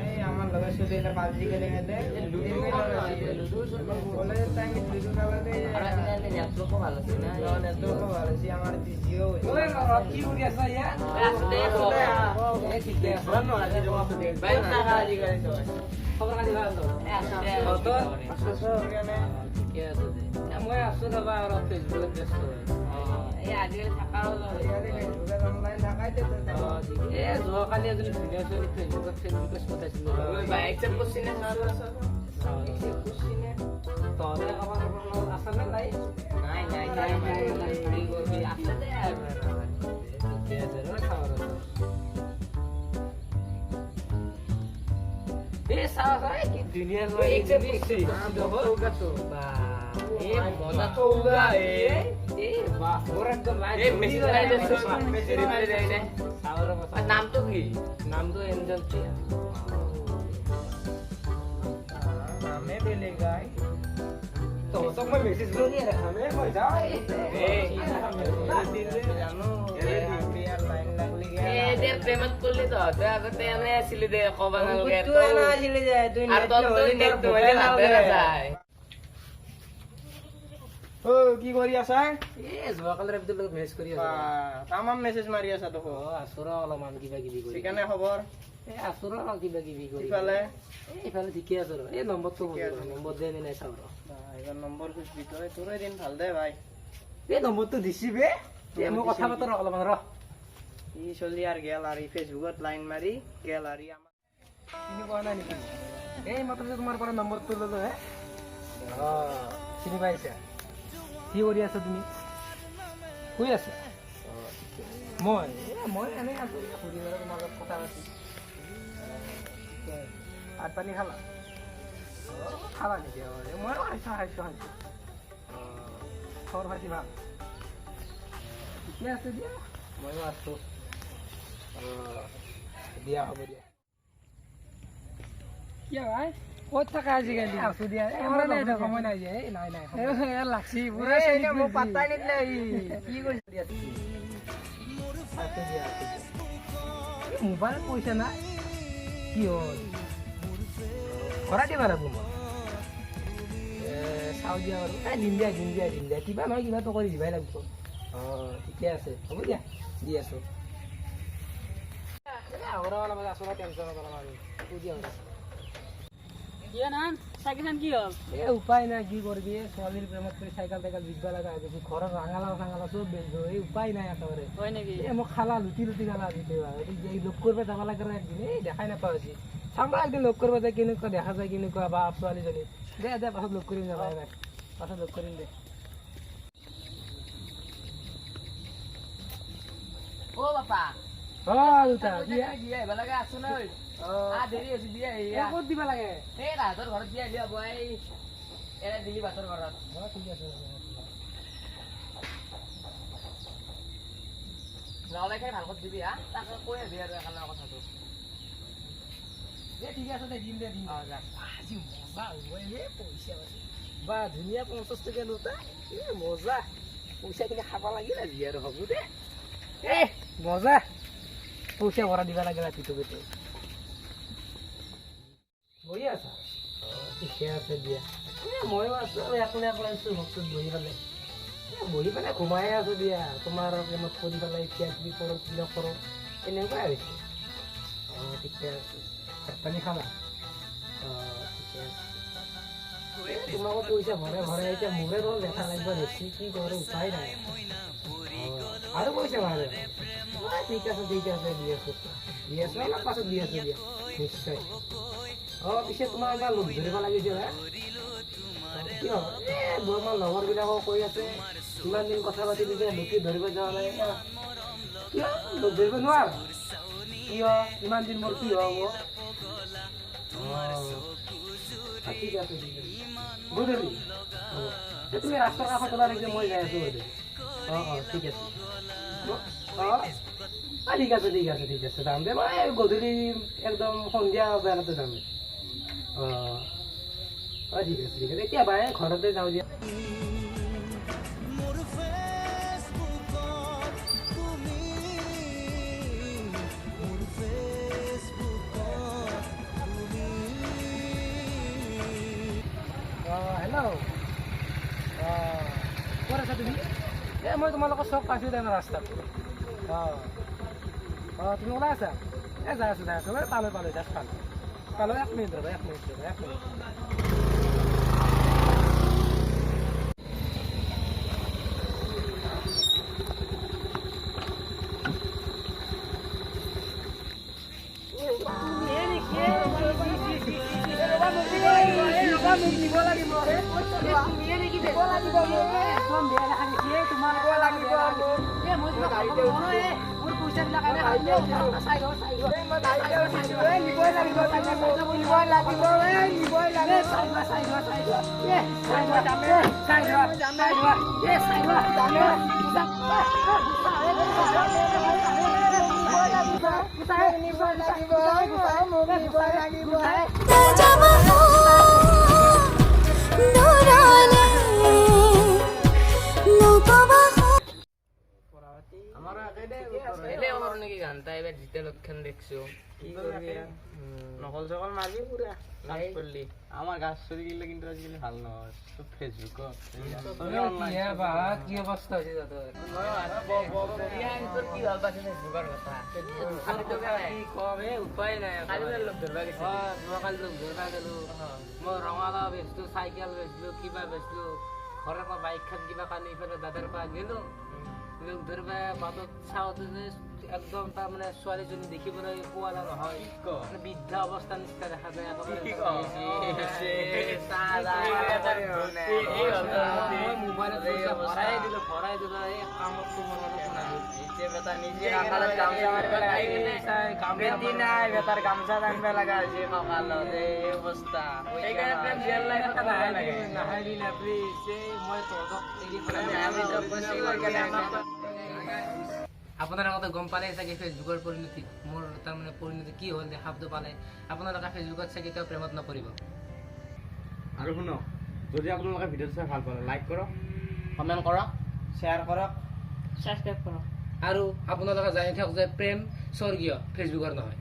এই আমাৰ লগৰ ছোৱালী এটা পাবজি খেলে খেলে কলেজৰ টাইমত লুডু খেলাতে নেটৱৰ্কো ভাল আছিল না নেটৱৰ্কো ভাল আছিল আমাৰ জিঅ' কি কৰি আছা ইয়া খবৰ খাতি ভাল মই আছো ৰবা অলপ ফেচবুকত ব্যস্ত এই আজিকালি থকা অনলাইন থাকাই যোৱাকালি এজনী ভিডিঅ' চলি ফেচবুকত পঠাইছিলো বাইক চেক কৰিছিলে তহঁতে কাৰোবাৰ আছেনে নাই নাই নাই আছে দে ঠিকে আছে এই চাৱা কি ধুনীয়া মজা তো নামটো কি নামটো এঞ্জেল প্ৰিয়া নামে বেলেগ তহঁতক মই মেছেজ কৰি দেখামে মই যাওঁ প্ৰেমত কৰিলি তহঁতে আগতে এনে আছিলি দে কবা কি কৰি আছা যোৱাকালি লগত মেছেজ কৰি আছা তামাম মেছেজ মাৰি আছা তো আছো ৰ অলপমান কিবা কিবি কৰি সেইকাৰণে খবৰ আছো ৰ কিবা কিবি কৰি ইফালে ঠিকে আছো ৰ এই নম্বৰটো নম্বৰ দে নাই চাওঁ ৰ এইবাৰ নম্বৰ খুজিবি তই তোৰ এদিন ভাল দে ভাই এই নম্বৰটো দিছি বে মই কথা পাতো ৰ অলপমান ৰ ই চলি আৰু গেল আৰু ফেচবুকত লাইন মাৰি গেল আৰু আমাৰ চিনি পোৱা নাই নেকি এই মাত্ৰ তোমাৰ পৰা নম্বৰটো ল'লো হে চিনি পাইছা কি কৰি আছা তুমি শুই আছা মই এনেই আছো পৰিবাৰৰ তোমাৰ লগত কথা পাতি ভাত পানী খালা খালা নেকি ময়ো খাইছো খবৰ পাতি ভাল ঠিকে আছে দিয়া ময়ো আছো দিয়া হ'ব দিয়া কিয় ভাই ক'ত থাকা আজিকালি আছো দিয়া সময় নাই যে নাই লাগছি পাত্তাই নিদিলে কি কৰিছে দিয়া মোবাইল পইচা নাই কি হ'ল ভৰাই দিবা লাগিব মই চাওঁ দিয়া বাৰু দিম দিয়া কিবা নহয় কিবাটো কৰি দিবাই লাগিব ঠিকে আছে হ'ব দিয়া দি আছো উপায় নাই কি কৰবি ছোৱালীৰ প্ৰেমত কৰি চাইকেল টাইকেল বিকবা লগা হৈ গৈছে ঘৰত ৰাঙালা চাঙালা চব বেচো এই উপায় নাই একেবাৰে হয় নেকি মোক খালা লুটি খালা লগ কৰিব যাব লাগে একদিন এই দেখাই নাপাওঁ আজি চাবা একদিন লগ কৰিব যায় কেনেকুৱা দেখা যায় কেনেকুৱা বা ছোৱালীজনী দে পাছত লগ কৰিম যাবা পাছত লগ কৰিম দে অ বাপা আছো না দেৰি হৈছে বিয়া ক'ত দিবা লাগে এই ৰাহঁতৰ ঘৰত বিয়া দিয়া বই এৰা দিলি ভাতৰ ঘৰত ঠিক আছে নহ'লে খাই ভাল কৰি দিবি তাকে কৈ আবি আৰু একালৰ কথাটো ঠিক আছে দে দিম পইচা বা ধুনীয়া 50 টকীয়া নোটা মজা পইচা কিনে খাব লাগিল আজি আৰু হ'ব দে মজা পইচা ভৰা দিবা লাগে ৰাতিটো বেটো বহি আছা ঠিকে আছে দিয়া ময়ো আছো আৰু একলে আছো ভক্তত বহি পেলাই ঘুমাই আছো দিয়া তোমাৰ প্ৰেমত কৰি পেলাই এতিয়া কি কৰোঁ কি নকৰোঁ এনেকুৱাই হৈছে ঠিকে আছে ভাত পানী খালা ঠিকে আছে তোমাকো পইচা ভৰাই এতিয়া মোৰে ৰ দেখা লাগিব বেছি কি কৰোঁ উপায় নাই আৰু পইচা ভৰাই ঠিক আছে দি আছো অলপ পাছত দি আছো দিয়া নিশ্চয় পিছে তোমাৰ এটা লগ ধৰিব লাগিছে কিয় আমাৰ লগৰবিলাকো কৈ আছে ইমান দিন কথা পাতি দিছে লুকি ধৰিব যোৱা নাই কিয় লগ ধৰিব নোৱাৰ কিয় ইমান দিন মোৰ কি হ'ব ঠিক আছে গধূলি তুমি ৰাস্তাৰ কাষত ওলাই থাকিলে মই যাই আছো গধূলি ঠিক আছে ঠিক আছে যাম দে মই গধূলি একদম সন্ধিয়া বেলাতে যাম ঠিক আছে এতিয়া বাই ঘৰতে যাওঁ দিয়া ক'ত আছা তুমি? মই তোমালোকৰ চব পাইছোঁ তেনে ৰাস্তাত। তুমি ওলাই আছা? যাই আছোঁ পালোঁ জাষ্ট পালোঁ 1 মিনিট ৰ'বা 1 মিনিট। আমার গাছ চুরি গেলে কিন্তু আজকালি ভালো নয় সব ফেসবুকত কি অবস্থা হয়েছে উপায় নাই মই ৰঙালাও বেচলো চাইকেল বেচলো কিবা বেচলো ঘৰৰ পৰা বাইক খান কিবা কালি ইফালে দাদাৰ পৰা গেলো ধৰিবা বাটত চাওঁতে যে একদম তাৰমানে ছোৱালীজনী দেখিবলৈ পোৱালা নহয় বৃদ্ধা অৱস্থাৰ নিচিনা দেখা যায় মোবাইলত ভৰাই দিলো এই কামত বেটাৰ গামছা টানিব লগা হৈছে অৱস্থা আপোনালোকে গম পালে চাগে ফেচবুকৰ পৰিণতি মোৰ তাৰমানে পৰিণতি কি হ'ল দেখাবটো পালে আপোনালোকে ফেচবুকত চাগে কেতিয়াও প্ৰেমত নপৰিব আৰু শুনক যদি আপোনালোকে ভিডিঅ'টো চাই ভাল পালে লাইক কৰক কমেণ্ট কৰক শ্বেয়াৰ কৰক ছাবস্ক্ৰাইব কৰক আৰু আপোনালোকে জানি থাকক যে প্ৰেম স্বৰ্গীয় ফেচবুকৰ নহয়